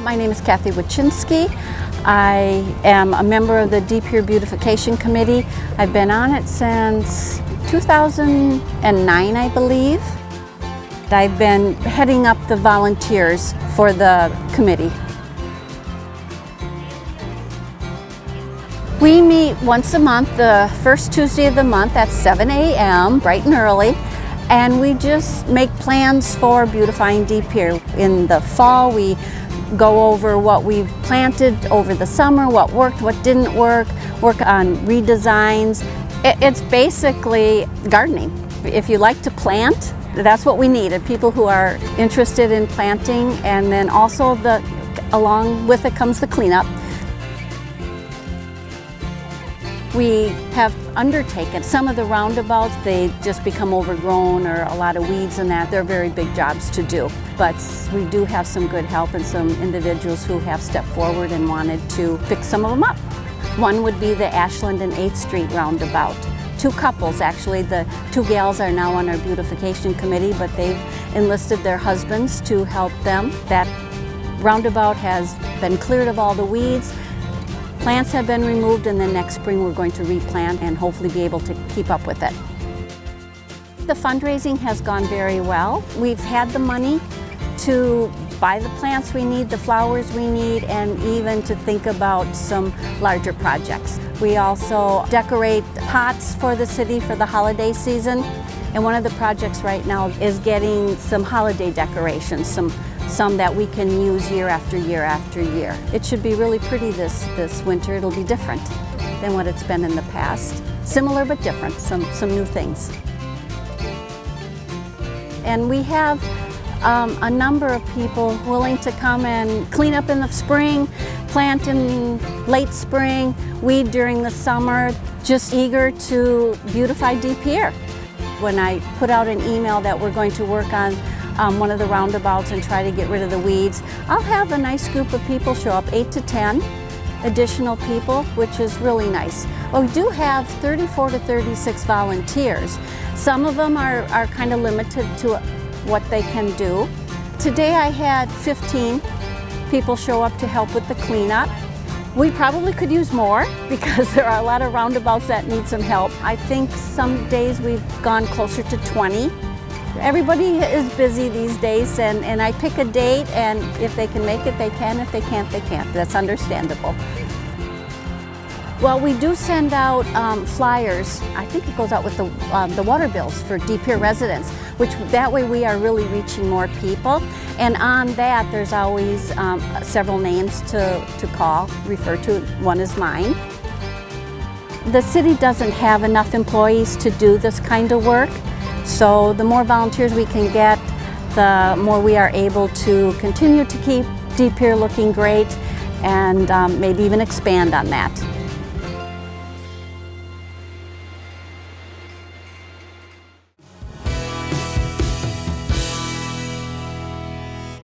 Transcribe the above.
My name is Kathy Wachinski. I am a member of the Pere Beautification Committee. I've been on it since 2009, I believe. I've been heading up the volunteers for the committee. We meet once a month, the first Tuesday of the month at 7 a.m., bright and early, and we just make plans for beautifying Pere. In the fall, we go over what we've planted over the summer, what worked, what didn't work on redesigns. It's basically gardening. If you like to plant, that's what we need, people who are interested in planting, and then also along with it comes the cleanup. We have undertaken some of the roundabouts. They just become overgrown or a lot of weeds and that. They're very big jobs to do. But we do have some good help and some individuals who have stepped forward and wanted to fix some of them up. One would be the Ashland and 8th Street roundabout. Two couples, actually. The two gals are now on our beautification committee, but they've enlisted their husbands to help them. That roundabout has been cleared of all the weeds. Plants have been removed, and then next spring we're going to replant and hopefully be able to keep up with it. The fundraising has gone very well. We've had the money to buy the plants we need, the flowers we need, and even to think about some larger projects. We also decorate pots for the city for the holiday season. And one of the projects right now is getting some holiday decorations, some that we can use year after year after year. It should be really pretty this winter. It'll be different than what it's been in the past. Similar but different, some new things. And we have a number of people willing to come and clean up in the spring, plant in late spring, weed during the summer, just eager to beautify Pere. When I put out an email that we're going to work on one of the roundabouts and try to get rid of the weeds, I'll have a nice group of people show up, 8 to 10 additional people, which is really nice. Well, we do have 34 to 36 volunteers. Some of them are kind of limited to what they can do. Today I had 15 people show up to help with the cleanup. We probably could use more because there are a lot of roundabouts that need some help. I think some days we've gone closer to 20. Everybody is busy these days, and I pick a date, and if they can make it, they can. If they can't, they can't. That's understandable. Well, we do send out flyers. I think it goes out with the water bills for Pere residents, which that way we are really reaching more people. And on that, there's always several names to call, refer to. One is mine. The city doesn't have enough employees to do this kind of work, so the more volunteers we can get, the more we are able to continue to keep Pere looking great and maybe even expand on that.